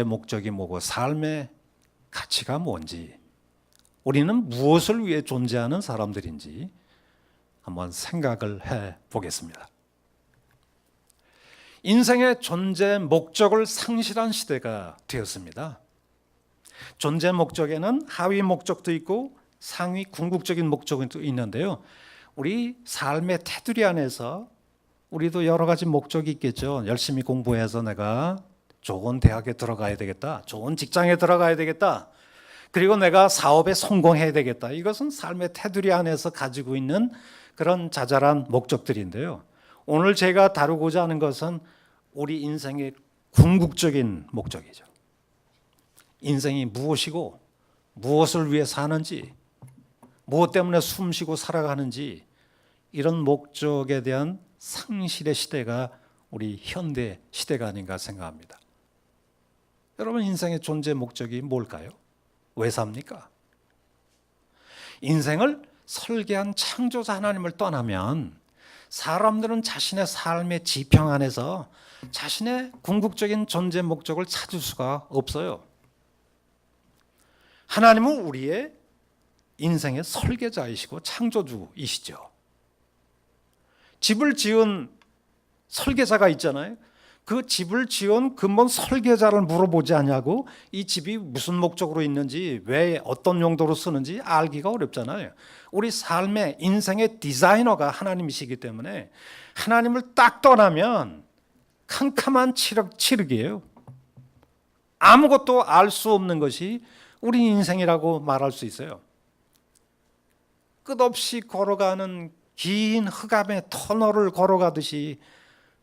목적이 뭐고 삶의 가치가 뭔지, 우리는 무엇을 위해 존재하는 사람들인지 한번 생각을 해 보겠습니다. 인생의 존재 목적을 상실한 시대가 되었습니다. 존재 목적에는 하위 목적도 있고 상위 궁극적인 목적도 있는데요. 우리 삶의 테두리 안에서 우리도 여러 가지 목적이 있겠죠. 열심히 공부해서 내가 좋은 대학에 들어가야 되겠다. 좋은 직장에 들어가야 되겠다. 그리고 내가 사업에 성공해야 되겠다. 이것은 삶의 테두리 안에서 가지고 있는 그런 자잘한 목적들인데요. 오늘 제가 다루고자 하는 것은 우리 인생의 궁극적인 목적이죠. 인생이 무엇이고 무엇을 위해 사는지, 무엇 때문에 숨쉬고 살아가는지, 이런 목적에 대한 상실의 시대가 우리 현대 시대가 아닌가 생각합니다. 여러분, 인생의 존재 목적이 뭘까요? 왜 삽니까? 인생을 설계한 창조자 하나님을 떠나면 사람들은 자신의 삶의 지평 안에서 자신의 궁극적인 존재 목적을 찾을 수가 없어요. 하나님은 우리의 인생의 설계자이시고 창조주이시죠. 집을 지은 설계자가 있잖아요. 그 집을 지은 근본 설계자를 물어보지 않냐고 이 집이 무슨 목적으로 있는지, 왜 어떤 용도로 쓰는지 알기가 어렵잖아요. 우리 삶의 인생의 디자이너가 하나님이시기 때문에 하나님을 딱 떠나면 캄캄한 칠흑이에요. 아무것도 알 수 없는 것이 우리 인생이라고 말할 수 있어요. 끝없이 걸어가는 긴 흑암의 터널을 걸어가듯이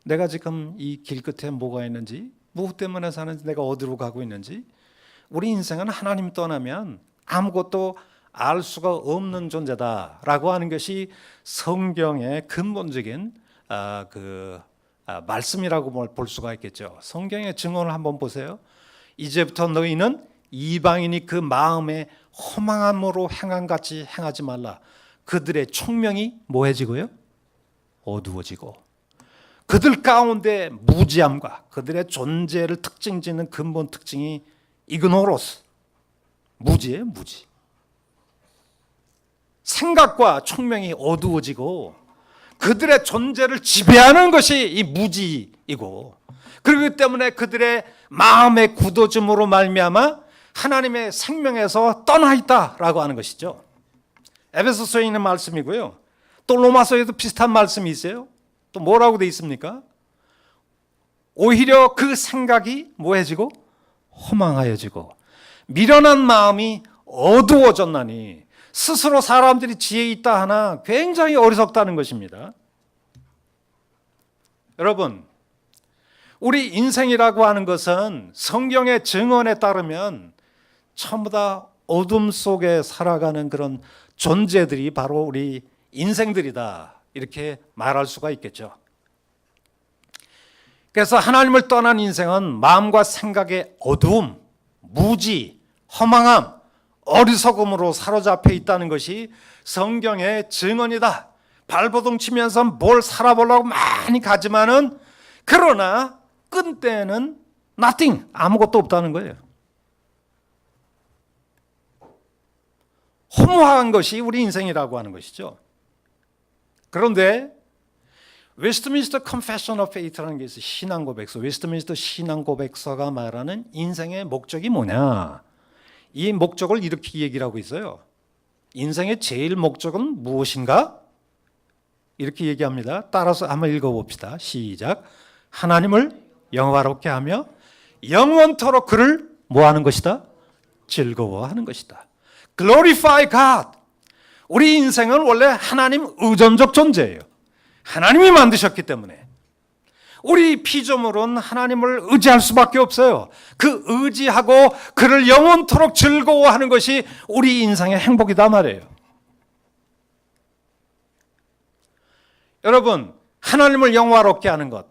내가 지금 이 길 끝에 뭐가 있는지, 무엇 때문에 사는지, 내가 어디로 가고 있는지, 우리 인생은 하나님 떠나면 아무것도 알 수가 없는 존재다라고 하는 것이 성경의 근본적인 말씀이라고 볼 수가 있겠죠. 성경의 증언을 한번 보세요. 이제부터 너희는 이방인이 그 마음에 허망함으로 행함같이 행하지 말라. 그들의 총명이 뭐해지고요? 어두워지고, 그들 가운데 무지함과 그들의 존재를 특징짓는 근본 특징이 이그노로스, 무지예요, 무지. 생각과 총명이 어두워지고 그들의 존재를 지배하는 것이 이 무지이고, 그렇기 때문에 그들의 마음의 굳어짐으로 말미암아 하나님의 생명에서 떠나 있다라고 하는 것이죠. 에베소서에 있는 말씀이고요. 또 로마서에도 비슷한 말씀이 있어요. 또 뭐라고 돼 있습니까? 오히려 그 생각이 뭐해지고 허망하여지고 미련한 마음이 어두워졌나니 스스로 사람들이 지혜 있다 하나 굉장히 어리석다는 것입니다. 여러분, 우리 인생이라고 하는 것은 성경의 증언에 따르면 전부 다 어둠 속에 살아가는 그런 존재들이 바로 우리 인생들이다, 이렇게 말할 수가 있겠죠. 그래서 하나님을 떠난 인생은 마음과 생각의 어두움, 무지, 허망함, 어리석음으로 사로잡혀 있다는 것이 성경의 증언이다. 발버둥 치면서 뭘 살아보려고 많이 가지만은 그러나 끝때는 nothing, 아무것도 없다는 거예요. 허무한 것이 우리 인생이라고 하는 것이죠. 그런데 웨스트민스터 Confession of Faith라는 게 있어요. 신앙고백서. 웨스트민스터 신앙고백서가 말하는 인생의 목적이 뭐냐? 이 목적을 이렇게 얘기를 하고 있어요. 인생의 제일 목적은 무엇인가? 이렇게 얘기합니다. 따라서 한번 읽어봅시다. 시작. 하나님을 영화롭게 하며 영원토록 그를 뭐하는 것이다? 즐거워하는 것이다. Glorify God. 우리 인생은 원래 하나님 의존적 존재예요. 하나님이 만드셨기 때문에 우리 피조물은 하나님을 의지할 수밖에 없어요. 그 의지하고 그를 영원토록 즐거워하는 것이 우리 인생의 행복이다 말이에요. 여러분, 하나님을 영화롭게 하는 것,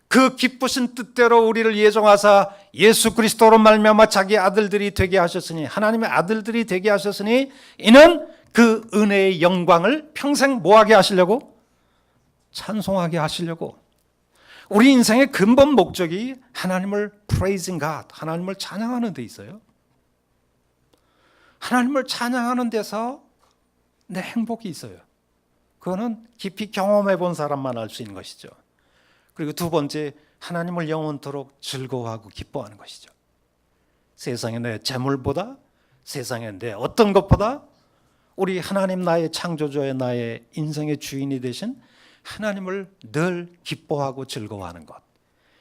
그 기쁘신 뜻대로 우리를 예정하사 예수 그리스도로 말미암아 자기 아들들이 되게 하셨으니, 하나님의 아들들이 되게 하셨으니 이는 그 은혜의 영광을 평생 뭐하게 하시려고? 찬송하게 하시려고. 우리 인생의 근본 목적이 하나님을 praising God, 하나님을 찬양하는 데 있어요. 하나님을 찬양하는 데서 내 행복이 있어요. 그거는 깊이 경험해 본 사람만 알 수 있는 것이죠. 그리고 두 번째, 하나님을 영원토록 즐거워하고 기뻐하는 것이죠. 세상에 내 재물보다, 세상에 내 어떤 것보다 우리 하나님 나의 창조주의 나의 인생의 주인이 되신 하나님을 늘 기뻐하고 즐거워하는 것,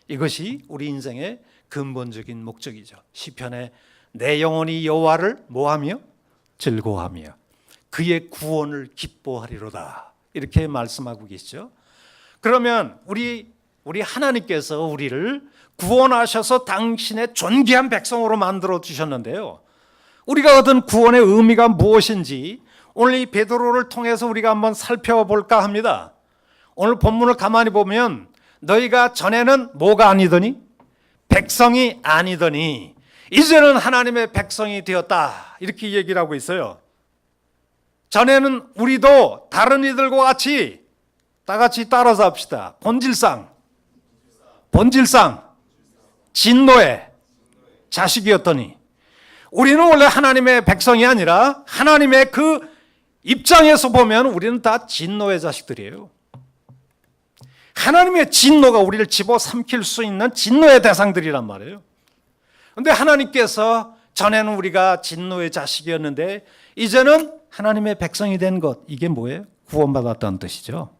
이것이 우리 인생의 근본적인 목적이죠. 시편에 내 영혼이 여호와를 뭐하며? 즐거워하며 그의 구원을 기뻐하리로다, 이렇게 말씀하고 계시죠. 그러면 우리 하나님께서 우리를 구원하셔서 당신의 존귀한 백성으로 만들어 주셨는데요, 우리가 얻은 구원의 의미가 무엇인지 오늘 이 베드로를 통해서 우리가 한번 살펴볼까 합니다. 오늘 본문을 가만히 보면 너희가 전에는 뭐가 아니더니? 백성이 아니더니 이제는 하나님의 백성이 되었다, 이렇게 얘기를 하고 있어요. 전에는 우리도 다른 이들과 같이 다 같이 따라서 합시다. 본질상 진노의 자식이었더니, 우리는 원래 하나님의 백성이 아니라 하나님의 그 입장에서 보면 우리는 다 진노의 자식들이에요. 하나님의 진노가 우리를 집어삼킬 수 있는 진노의 대상들이란 말이에요. 그런데 하나님께서 전에는 우리가 진노의 자식이었는데 이제는 하나님의 백성이 된 것, 이게 뭐예요? 구원받았다는 뜻이죠.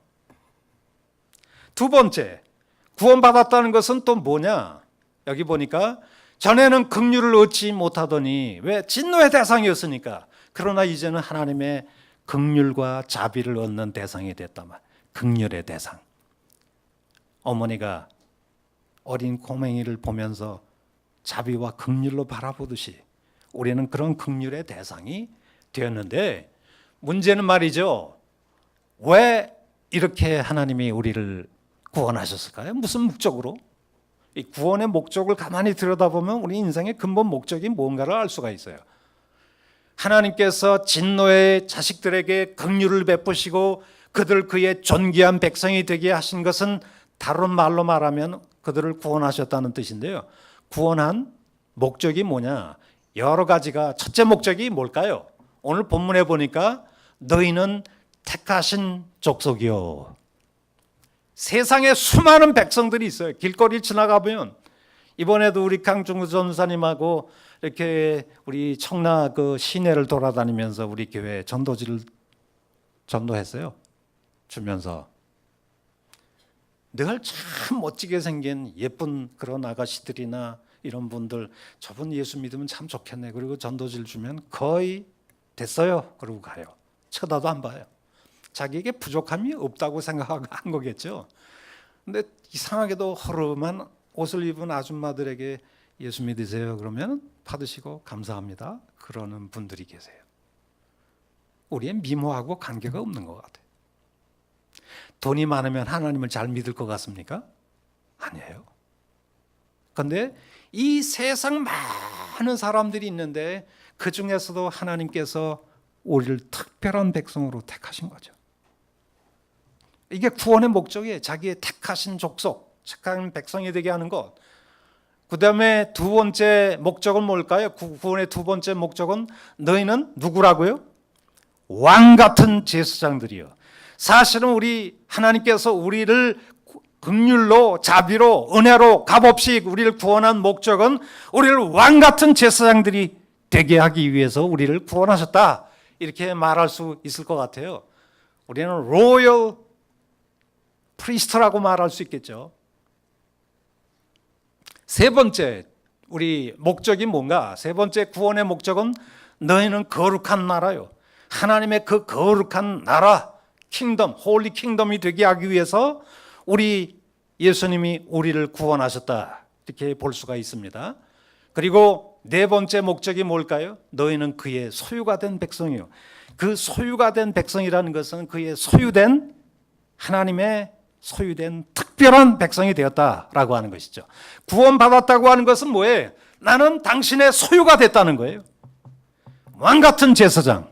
두 번째, 구원받았다는 것은 또 뭐냐? 여기 보니까 전에는 긍휼을 얻지 못하더니, 왜? 진노의 대상이었으니까. 그러나 이제는 하나님의 긍휼과 자비를 얻는 대상이 됐단 말이에요. 긍휼의 대상. 어머니가 어린 꼬맹이를 보면서 자비와 긍휼로 바라보듯이 우리는 그런 긍휼의 대상이 되었는데, 문제는 말이죠, 왜 이렇게 하나님이 우리를 구원하셨을까요? 무슨 목적으로? 이 구원의 목적을 가만히 들여다보면 우리 인생의 근본 목적이 뭔가를 알 수가 있어요. 하나님께서 진노의 자식들에게 긍휼을 베푸시고 그들 그의 존귀한 백성이 되게 하신 것은 다른 말로 말하면 그들을 구원하셨다는 뜻인데요, 구원한 목적이 뭐냐? 여러 가지가, 첫째 목적이 뭘까요? 오늘 본문에 보니까 너희는 택하신 족속이요. 세상에 수많은 백성들이 있어요. 길거리 지나가보면, 이번에도 우리 강중구 전사님하고 이렇게 우리 청라 그 시내를 돌아다니면서 우리 교회 전도지를 전도했어요. 주면서 늘 참 멋지게 생긴 예쁜 그런 아가씨들이나 이런 분들, 저분 예수 믿으면 참 좋겠네, 그리고 전도지를 주면 거의 됐어요 그러고 가요. 쳐다도 안 봐요. 자기에게 부족함이 없다고 생각하고 한 거겠죠. 근데 이상하게도 허름한 옷을 입은 아줌마들에게 예수 믿으세요 그러면 받으시고 감사합니다 그러는 분들이 계세요. 우리의 미모하고 관계가 없는 것 같아요. 돈이 많으면 하나님을 잘 믿을 것 같습니까? 아니에요. 그런데 이 세상 많은 사람들이 있는데 그 중에서도 하나님께서 우리를 특별한 백성으로 택하신 거죠. 이게 구원의 목적이에요. 자기의 택하신 족속, 택한 백성이 되게 하는 것. 그 다음에 두 번째 목적은 뭘까요? 구원의 두 번째 목적은 너희는 누구라고요? 왕 같은 제사장들이요. 사실은 우리 하나님께서 우리를 긍휼로, 자비로, 은혜로 값없이 우리를 구원한 목적은 우리를 왕 같은 제사장들이 되게 하기 위해서 우리를 구원하셨다, 이렇게 말할 수 있을 것 같아요. 우리는 로열 프리스트라고 말할 수 있겠죠. 세 번째 우리 목적이 뭔가? 세 번째 구원의 목적은 너희는 거룩한 나라요. 하나님의 그 거룩한 나라, 킹덤, 홀리 킹덤이 되게 하기 위해서 우리 예수님이 우리를 구원하셨다, 이렇게 볼 수가 있습니다. 그리고 네 번째 목적이 뭘까요? 너희는 그의 소유가 된 백성이요. 그 소유가 된 백성이라는 것은 그의 소유된, 하나님의 소유된 특별한 백성이 되었다라고 하는 것이죠. 구원받았다고 하는 것은 뭐예요? 나는 당신의 소유가 됐다는 거예요. 왕 같은 제사장,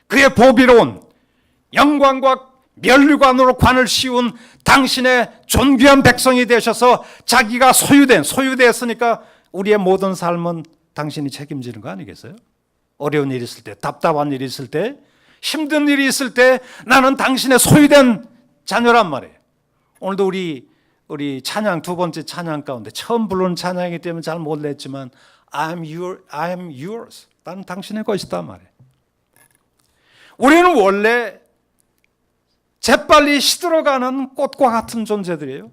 그의 보비로운 영광과 면류관으로 관을 씌운 당신의 존귀한 백성이 되셔서 자기가 소유됐으니까 우리의 모든 삶은 당신이 책임지는 거 아니겠어요? 어려운 일이 있을 때, 답답한 일이 있을 때, 힘든 일이 있을 때 나는 당신의 소유된 자녀란 말이에요. 오늘도 우리 찬양 두 번째 찬양 가운데 처음 부르는 찬양이기 때문에 잘 못 냈지만 I am yours. 나는 당신의 것이다 말이에요. 우리는 원래 재빨리 시들어가는 꽃과 같은 존재들이에요.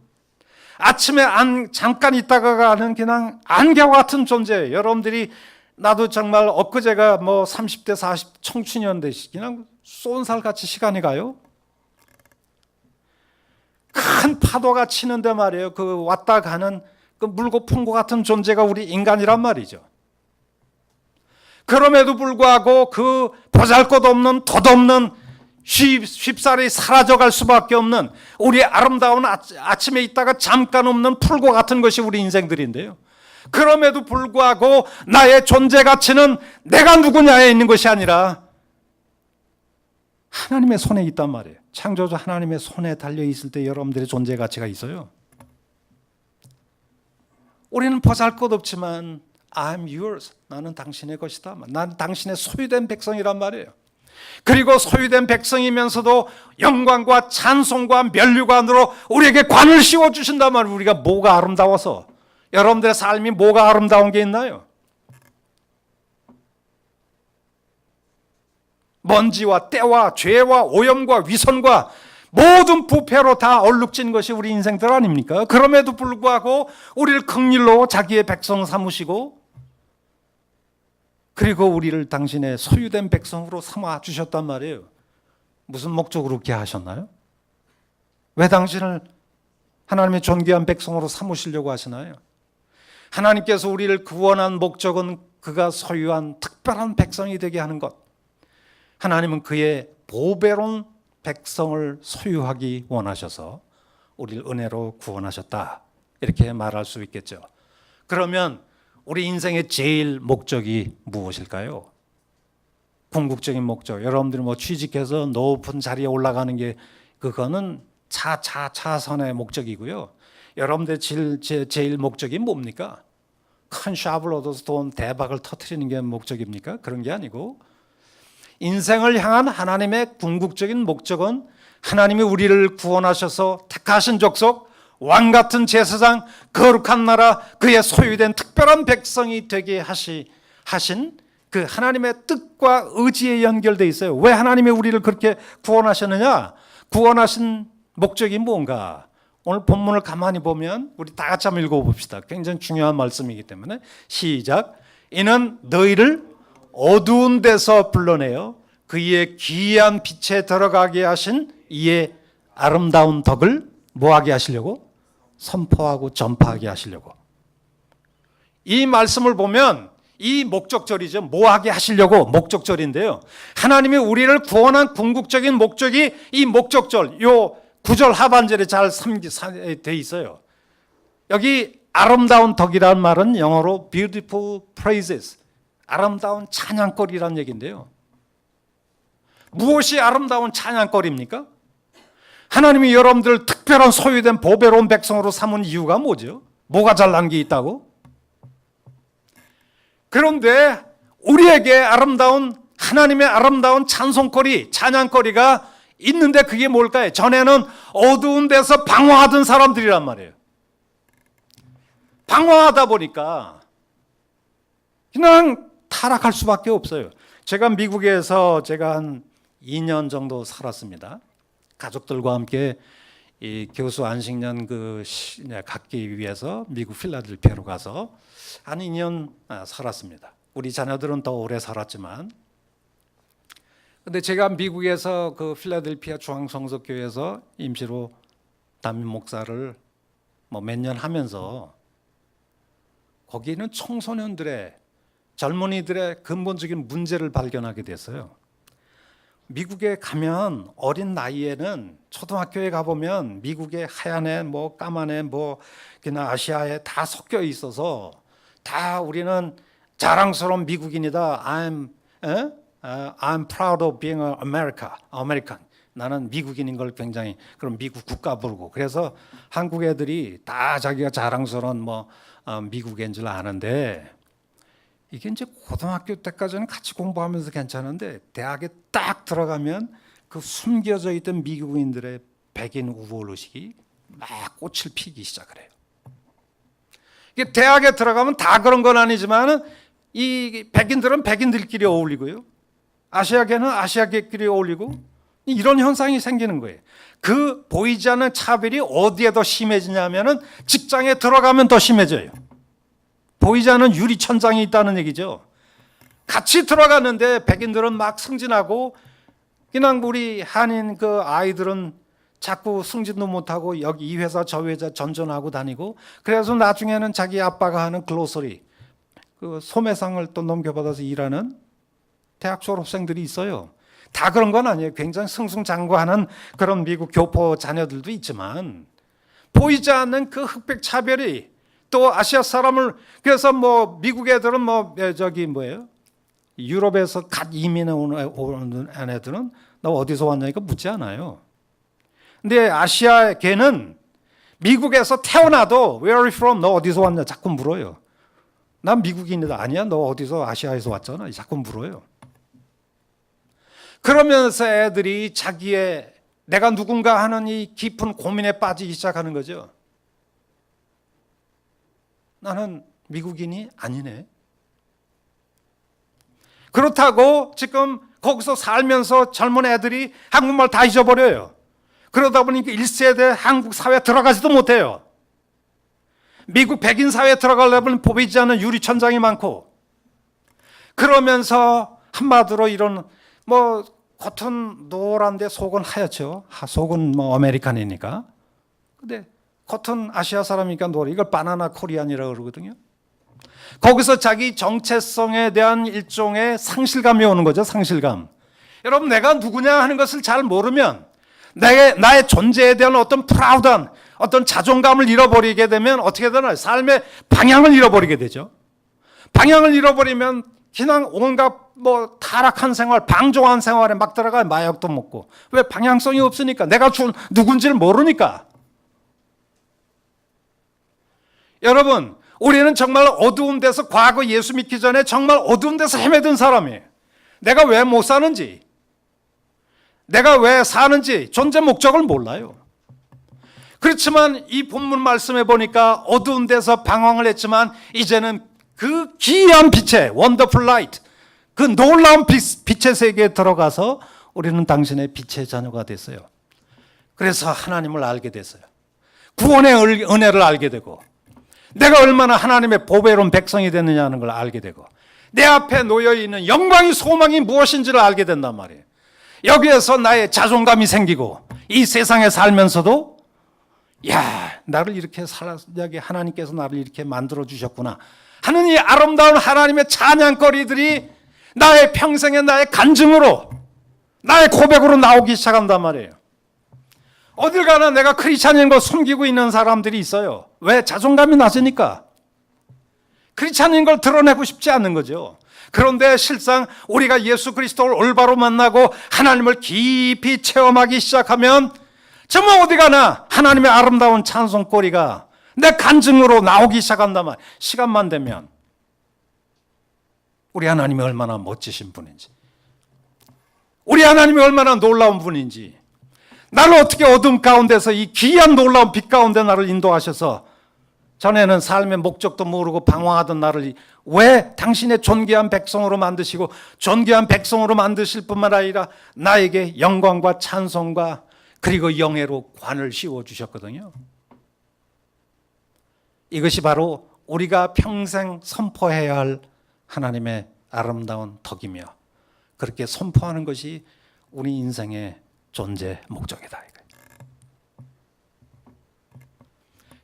아침에 잠깐 있다가 가는 그냥 안개와 같은 존재예요. 여러분들이 나도 정말 엊그제가 30대 40 청춘이었는데 그냥 쏜살같이 시간이 가요. 큰 파도가 치는데 말이에요. 그 왔다 가는 그 물고 푼 것 같은 존재가 우리 인간이란 말이죠. 그럼에도 불구하고 그 보잘것없는 덧없는 쉽사리 사라져갈 수밖에 없는 우리 아름다운 아침에 있다가 잠깐 없는 풀과 같은 것이 우리 인생들인데요. 그럼에도 불구하고 나의 존재 가치는 내가 누구냐에 있는 것이 아니라 하나님의 손에 있단 말이에요. 창조주 하나님의 손에 달려 있을 때 여러분들의 존재 가치가 있어요. 우리는 보잘것없지만 I'm yours. 나는 당신의 것이다. 난 당신의 소유된 백성이란 말이에요. 그리고 소유된 백성이면서도 영광과 찬송과 면류관으로 우리에게 관을 씌워주신단 말이에요. 우리가 뭐가 아름다워서, 여러분들의 삶이 뭐가 아름다운 게 있나요? 먼지와 때와 죄와 오염과 위선과 모든 부패로 다 얼룩진 것이 우리 인생들 아닙니까? 그럼에도 불구하고 우리를 긍휼로 자기의 백성 삼으시고 그리고 우리를 당신의 소유된 백성으로 삼아 주셨단 말이에요. 무슨 목적으로 그렇게 하셨나요? 왜 당신을 하나님의 존귀한 백성으로 삼으시려고 하시나요? 하나님께서 우리를 구원한 목적은 그가 소유한 특별한 백성이 되게 하는 것. 하나님은 그의 보배로운 백성을 소유하기 원하셔서 우리를 은혜로 구원하셨다. 이렇게 말할 수 있겠죠. 그러면 우리 인생의 제일 목적이 무엇일까요? 궁극적인 목적. 여러분들이 취직해서 높은 자리에 올라가는 게 그거는 차선의 목적이고요. 여러분들의 제일 목적이 뭡니까? 큰 샵을 얻어서 돈 대박을 터뜨리는 게 목적입니까? 그런 게 아니고 인생을 향한 하나님의 궁극적인 목적은 하나님이 우리를 구원하셔서 택하신 족속, 왕같은 제사장, 거룩한 나라, 그의 소유된 특별한 백성이 되게 하신 그 하나님의 뜻과 의지에 연결되어 있어요. 왜 하나님이 우리를 그렇게 구원하셨느냐? 구원하신 목적이 뭔가? 오늘 본문을 가만히 보면 우리 다 같이 한번 읽어봅시다. 굉장히 중요한 말씀이기 때문에 시작. 이는 너희를 어두운 데서 불러내어 그의 귀한 빛에 들어가게 하신 이의 아름다운 덕을 뭐하게 하시려고? 선포하고 전파하게 하시려고. 이 말씀을 보면 이 목적절이죠. 뭐하게 하시려고 목적절인데요. 하나님이 우리를 구원한 궁극적인 목적이 이 목적절, 요 9절 하반절에 잘 되어 있어요. 여기 아름다운 덕이라는 말은 영어로 beautiful praises, 아름다운 찬양거리라는 얘기인데요. 무엇이 아름다운 찬양거리입니까? 하나님이 여러분들을 특별한 소유된 보배로운 백성으로 삼은 이유가 뭐죠? 뭐가 잘난 게 있다고? 그런데 우리에게 하나님의 아름다운 찬송거리, 찬양거리가 있는데 그게 뭘까요? 전에는 어두운 데서 방황하던 사람들이란 말이에요. 방황하다 보니까 그냥 타락할 수밖에 없어요. 제가 미국에서 한 2년 정도 살았습니다. 가족들과 함께 이 교수 안식년 갖기 위해서 미국 필라델피아로 가서 한 2년 살았습니다. 우리 자녀들은 더 오래 살았지만, 근데 제가 미국에서 그 필라델피아 중앙성서교회에서 임시로 담임 목사를 몇 년 하면서 거기는 청소년들의 젊은이들의 근본적인 문제를 발견하게 됐어요. 미국에 가면 어린 나이에는 초등학교에 가보면 미국의 하얀 애, 까만 애, 그냥 아시아에 다 섞여 있어서 다 우리는 자랑스러운 미국인이다. I'm proud of being an American. 나는 미국인인 걸 굉장히 그럼 미국 국가 부르고 그래서 한국 애들이 다 자기가 자랑스러운 미국인 줄 아는데 이게 이제 고등학교 때까지는 같이 공부하면서 괜찮은데 대학에 딱 들어가면 그 숨겨져 있던 미국인들의 백인 우월 의식이 막 꽃을 피기 시작을 해요. 이게 대학에 들어가면 다 그런 건 아니지만 이 백인들은 백인들끼리 어울리고요. 아시아계는 아시아계끼리 어울리고 이런 현상이 생기는 거예요. 그 보이지 않는 차별이 어디에 더 심해지냐면은 직장에 들어가면 더 심해져요. 보이지 않는 유리천장이 있다는 얘기죠. 같이 들어갔는데 백인들은 막 승진하고 그냥 우리 한인 그 아이들은 자꾸 승진도 못하고 여기 이 회사 저 회사 전전하고 다니고 그래서 나중에는 자기 아빠가 하는 글로서리 그 소매상을 또 넘겨받아서 일하는 대학 졸업생들이 있어요. 다 그런 건 아니에요. 굉장히 승승장구하는 그런 미국 교포 자녀들도 있지만 보이지 않는 그 흑백 차별이 또 아시아 사람을 그래서 미국 애들은 유럽에서 갓 이민해 오는 애들은 너 어디서 왔냐니까 묻지 않아요. 근데 아시아계는 미국에서 태어나도 Where are you from? 너 어디서 왔냐? 자꾸 물어요. 난 미국인이다. 아니야? 너 어디서 아시아에서 왔잖아. 자꾸 물어요. 그러면서 애들이 자기의 내가 누군가 하는 이 깊은 고민에 빠지기 시작하는 거죠. 나는 미국인이 아니네. 그렇다고 지금 거기서 살면서 젊은 애들이 한국말 다 잊어버려요. 그러다 보니까 1세대 한국 사회에 들어가지도 못해요. 미국 백인 사회에 들어가려면 보이지 않는 유리천장이 많고 그러면서 한마디로 이런 겉은 노란데 속은 하얗죠. 속은 아메리칸이니까. 근데 겉은 아시아 사람이니까 노래. 이걸 바나나 코리안이라고 그러거든요. 거기서 자기 정체성에 대한 일종의 상실감이 오는 거죠. 상실감. 여러분 내가 누구냐 하는 것을 잘 모르면 나의 존재에 대한 어떤 프라우드한 어떤 자존감을 잃어버리게 되면 어떻게 되나요? 삶의 방향을 잃어버리게 되죠. 방향을 잃어버리면 그냥 온갖 타락한 생활, 방종한 생활에 막 들어가요. 마약도 먹고. 왜? 방향성이 없으니까. 내가 누군지를 모르니까. 여러분, 우리는 정말 어두운 데서 과거 예수 믿기 전에 정말 어두운 데서 헤매던 사람이에요. 내가 왜 못 사는지, 내가 왜 사는지 존재 목적을 몰라요. 그렇지만 이 본문 말씀에 보니까 어두운 데서 방황을 했지만 이제는 그 기이한 빛의 wonderful light, 그 놀라운 빛의 세계에 들어가서 우리는 당신의 빛의 자녀가 됐어요. 그래서 하나님을 알게 됐어요. 구원의 은혜를 알게 되고 내가 얼마나 하나님의 보배로운 백성이 됐느냐는 걸 알게 되고 내 앞에 놓여있는 영광의 소망이 무엇인지를 알게 된단 말이에요. 여기에서 나의 자존감이 생기고 이 세상에 살면서도 나를 이렇게 살게 하나님께서 나를 이렇게 만들어 주셨구나 하는 이 아름다운 하나님의 찬양거리들이 나의 평생의 나의 간증으로 나의 고백으로 나오기 시작한단 말이에요. 어딜 가나 내가 크리스찬인 거 숨기고 있는 사람들이 있어요. 왜? 자존감이 낮으니까. 크리스찬인 걸 드러내고 싶지 않는 거죠. 그런데 실상 우리가 예수 그리스도를 올바로 만나고 하나님을 깊이 체험하기 시작하면 정말 어디 가나 하나님의 아름다운 찬송거리가 내 간증으로 나오기 시작한단 말이에요. 시간만 되면 우리 하나님이 얼마나 멋지신 분인지, 우리 하나님이 얼마나 놀라운 분인지, 나를 어떻게 어둠 가운데서 이 귀한 놀라운 빛 가운데 나를 인도하셔서 전에는 삶의 목적도 모르고 방황하던 나를 왜 당신의 존귀한 백성으로 만드시고 존귀한 백성으로 만드실 뿐만 아니라 나에게 영광과 찬송과 그리고 영예로 관을 씌워주셨거든요. 이것이 바로 우리가 평생 선포해야 할 하나님의 아름다운 덕이며 그렇게 선포하는 것이 우리 인생의 존재 목적이다.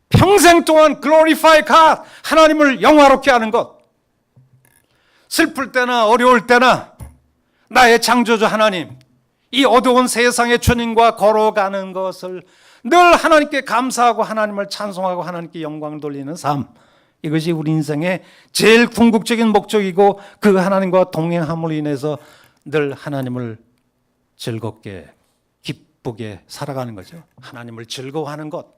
평생 동안 glorify God, 하나님을 영화롭게 하는 것. 슬플 때나 어려울 때나 나의 창조주 하나님, 이 어두운 세상의 주님과 걸어가는 것을 늘 하나님께 감사하고 하나님을 찬송하고 하나님께 영광을 돌리는 삶. 이것이 우리 인생의 제일 궁극적인 목적이고 그 하나님과 동행함으로 인해서 늘 하나님을 즐겁게 기뻐 기쁘게 살아가는 거죠. 하나님을 즐거워하는 것.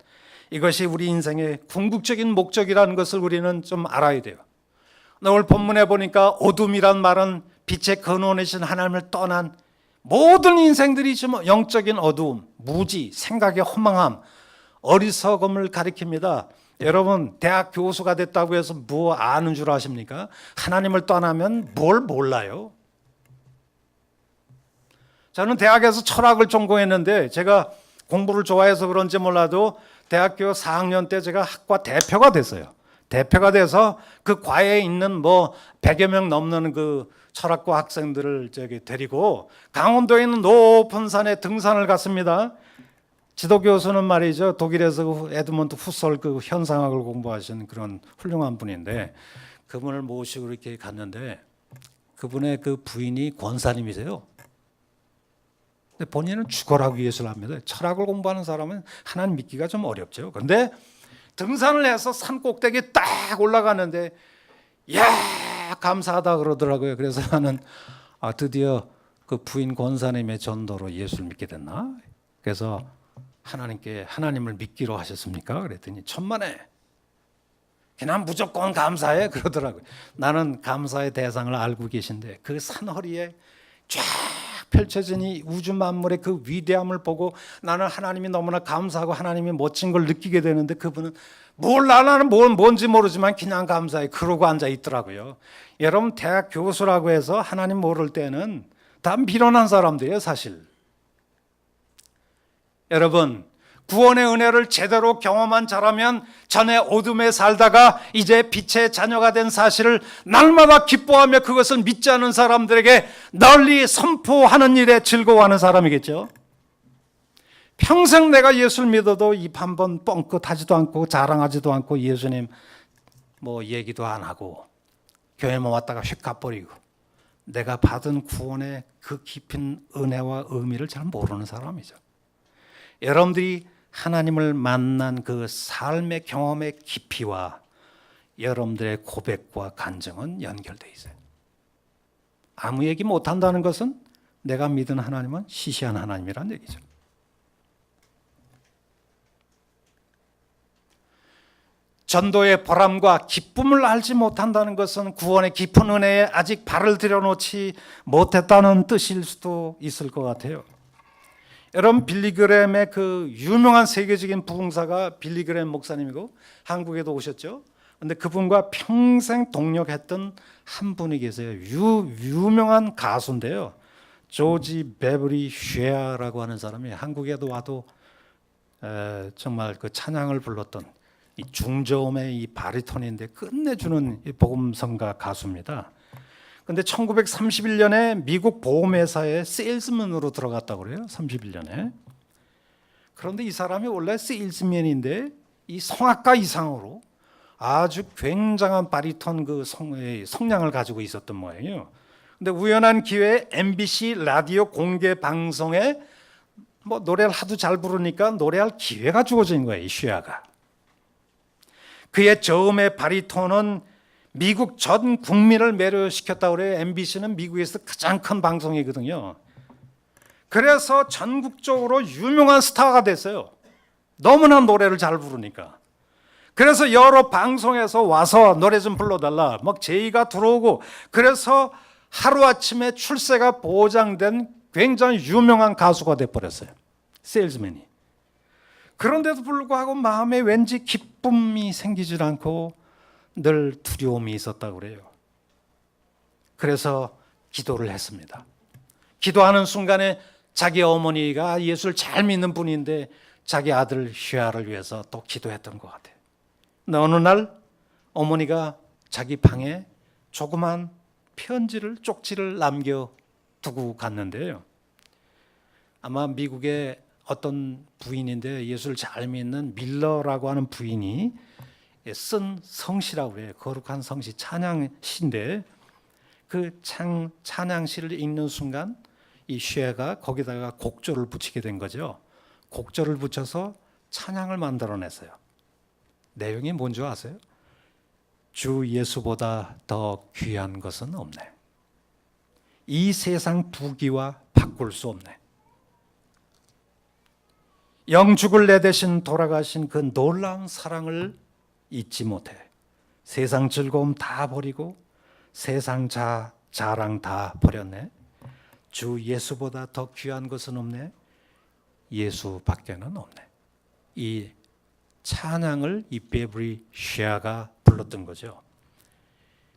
이것이 우리 인생의 궁극적인 목적이라는 것을 우리는 좀 알아야 돼요. 오늘 본문에 보니까 어둠이란 말은 빛의 근원이신 하나님을 떠난 모든 인생들이 지금 영적인 어두움, 무지, 생각의 허망함, 어리석음을 가리킵니다. 여러분, 대학 교수가 됐다고 해서 뭐 아는 줄 아십니까? 하나님을 떠나면 뭘 몰라요? 저는 대학에서 철학을 전공했는데 제가 공부를 좋아해서 그런지 몰라도 대학교 4학년 때 제가 학과 대표가 됐어요. 대표가 돼서 그 과에 있는 뭐 100여 명 넘는 그 철학과 학생들을 데리고 강원도에 있는 높은 산에 등산을 갔습니다. 지도 교수는 말이죠, 독일에서 에드먼드 후설 그 현상학을 공부하신 그런 훌륭한 분인데 그분을 모시고 이렇게 갔는데 그분의 그 부인이 권사님이세요. 근데 본인은 죽어라고 예수를 합니다. 철학을 공부하는 사람은 하나님 믿기가 좀 어렵죠. 그런데 등산을 해서 산 꼭대기에 딱 올라가는데 야 감사하다 그러더라고요. 그래서 나는 드디어 그 부인 권사님의 전도로 예수를 믿게 됐나? 그래서 하나님께 하나님을 믿기로 하셨습니까? 그랬더니 천만에 그냥 무조건 감사해 그러더라고요. 나는 감사의 대상을 알고 계신데 그 산허리에 쫙 펼쳐진 이 우주 만물의 그 위대함을 보고 나는 하나님이 너무나 감사하고 하나님이 멋진 걸 느끼게 되는데 그분은 몰라 나는 뭔지 모르지만 그냥 감사해 그러고 앉아 있더라고요. 여러분 대학 교수라고 해서 하나님 모를 때는 다 미련한 사람들이에요 사실. 여러분 구원의 은혜를 제대로 경험한 자라면 전에 어둠에 살다가 이제 빛의 자녀가 된 사실을 날마다 기뻐하며 그것을 믿지 않은 사람들에게 널리 선포하는 일에 즐거워하는 사람이겠죠. 평생 내가 예수를 믿어도 입 한 번 뻥끗하지도 않고 자랑하지도 않고 예수님 뭐 얘기도 안 하고 교회만 왔다가 휙 가버리고 내가 받은 구원의 그 깊은 은혜와 의미를 잘 모르는 사람이죠. 여러분들이 하나님을 만난 그 삶의 경험의 깊이와 여러분들의 고백과 간증은 연결되어 있어요. 아무 얘기 못한다는 것은 내가 믿은 하나님은 시시한 하나님이라는 얘기죠. 전도의 보람과 기쁨을 알지 못한다는 것은 구원의 깊은 은혜에 아직 발을 들여놓지 못했다는 뜻일 수도 있을 것 같아요. 여러분 빌리그램의 그 유명한 세계적인 부흥사가 빌리그램 목사님이고 한국에도 오셨죠. 그런데 그분과 평생 동역했던 한 분이 계세요. 유명한 가수인데요. 조지 베버리 쉐아라고 하는 사람이 한국에도 와도 정말 그 찬양을 불렀던 이 중저음의 이 바리톤인데 끝내주는 이 복음성가 가수입니다. 근데 1931년에 미국 보험회사에 세일즈맨으로 들어갔다고 그래요. 31년에. 그런데 이 사람이 원래 세일즈맨인데 이 성악가 이상으로 아주 굉장한 바리톤 그 성량을 가지고 있었던 모양이에요. 근데 우연한 기회에 MBC 라디오 공개 방송에 뭐 노래를 하도 잘 부르니까 노래할 기회가 주어진 거예요. 이 슈야가. 그의 저음의 바리톤은 미국 전 국민을 매료시켰다고 그래요. MBC는 미국에서 가장 큰 방송이거든요. 그래서 전국적으로 유명한 스타가 됐어요. 너무나 노래를 잘 부르니까. 그래서 여러 방송에서 와서 노래 좀 불러달라 막 제의가 들어오고 그래서 하루아침에 출세가 보장된 굉장히 유명한 가수가 돼버렸어요. 세일즈맨이. 그런데도 불구하고 마음에 왠지 기쁨이 생기질 않고 늘 두려움이 있었다고 그래요. 그래서 기도를 했습니다. 기도하는 순간에 자기 어머니가 예수를 잘 믿는 분인데 자기 아들 슈아를 위해서 또 기도했던 것 같아요. 근데 어느 날 어머니가 자기 방에 조그만 쪽지를 남겨두고 갔는데요. 아마 미국의 어떤 부인인데 예수를 잘 믿는 밀러라고 하는 부인이 쓴 성시라고 해요. 거룩한 성시, 찬양시인데 그 찬양시를 읽는 순간 이 쉐가 거기다가 곡조를 붙이게 된 거죠. 곡조를 붙여서 찬양을 만들어냈어요. 내용이 뭔지 아세요? 주 예수보다 더 귀한 것은 없네. 이 세상 부귀와 바꿀 수 없네. 영죽을 내 대신 돌아가신 그 놀라운 사랑을 잊지 못해 세상 즐거움 다 버리고 세상 자랑 다 버렸네. 주 예수보다 더 귀한 것은 없네. 예수밖에는 없네. 이 찬양을 이 베브리 쉐아가 불렀던 거죠.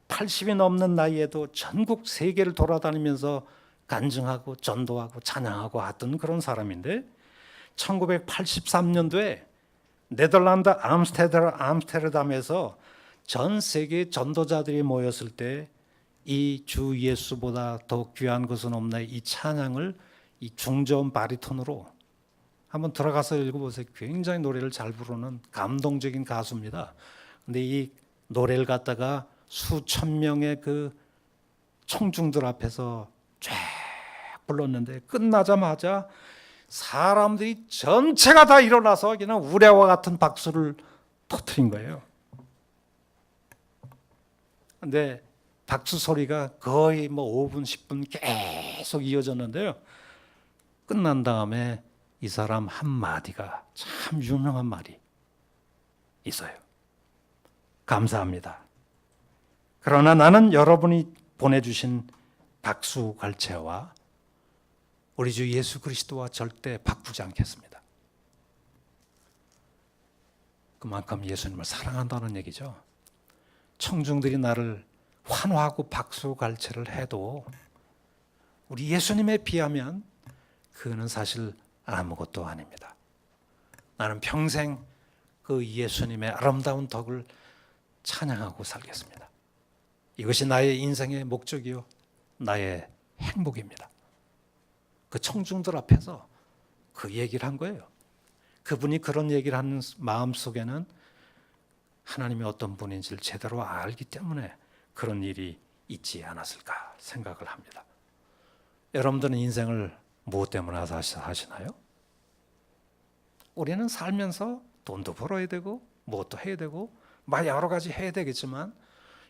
80이 넘는 나이에도 전국 세계를 돌아다니면서 간증하고 전도하고 찬양하고 하던 그런 사람인데 1983년도에 네덜란드 암스테르담에서 전 세계 전도자들이 모였을 때 이 주 예수보다 더 귀한 것은 없나 이 찬양을 이 중저음 바리톤으로 한번 들어가서 읽어보세요. 굉장히 노래를 잘 부르는 감동적인 가수입니다. 근데 이 노래를 갖다가 수천 명의 그 청중들 앞에서 쫙 불렀는데 끝나자마자 사람들이 전체가 다 일어나서 그냥 우레와 같은 박수를 터뜨린 거예요. 근데 박수 소리가 거의 뭐 5분, 10분 계속 이어졌는데요. 끝난 다음에 이 사람 한마디가 참 유명한 말이 있어요. 감사합니다. 그러나 나는 여러분이 보내주신 박수갈채와 우리 주 예수 그리스도와 절대 바꾸지 않겠습니다. 그만큼 예수님을 사랑한다는 얘기죠. 청중들이 나를 환호하고 박수갈채를 해도 우리 예수님에 비하면 그는 사실 아무것도 아닙니다. 나는 평생 그 예수님의 아름다운 덕을 찬양하고 살겠습니다. 이것이 나의 인생의 목적이요 나의 행복입니다. 그 청중들 앞에서 그 얘기를 한 거예요. 그분이 그런 얘기를 하는 마음속에는 하나님이 어떤 분인지를 제대로 알기 때문에 그런 일이 있지 않았을까 생각을 합니다. 여러분들은 인생을 무엇 때문에 사시나요? 우리는 살면서 돈도 벌어야 되고 무엇도 해야 되고 여러 가지 해야 되겠지만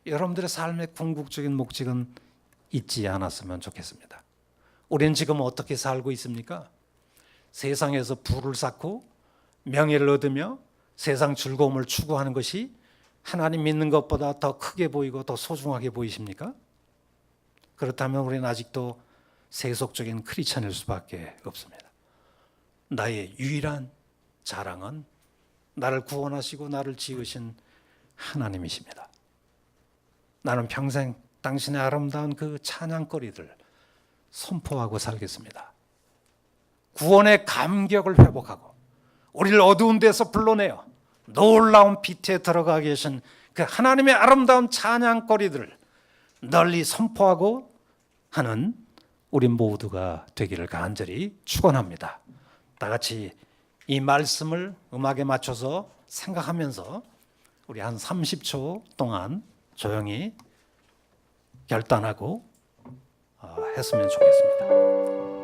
여러분들의 삶의 궁극적인 목적은 잊지 않았으면 좋겠습니다. 우리는 지금 어떻게 살고 있습니까? 세상에서 부를 쌓고 명예를 얻으며 세상 즐거움을 추구하는 것이 하나님 믿는 것보다 더 크게 보이고 더 소중하게 보이십니까? 그렇다면 우리는 아직도 세속적인 크리스찬일 수밖에 없습니다. 나의 유일한 자랑은 나를 구원하시고 나를 지으신 하나님이십니다. 나는 평생 당신의 아름다운 그 찬양거리들 선포하고 살겠습니다. 구원의 감격을 회복하고 우리를 어두운 데서 불러내어 놀라운 빛에 들어가 계신 그 하나님의 아름다운 찬양거리들을 널리 선포하고 하는 우리 모두가 되기를 간절히 축원합니다. 다 같이 이 말씀을 음악에 맞춰서 생각하면서 우리 한 30초 동안 조용히 결단하고 했으면 좋겠습니다.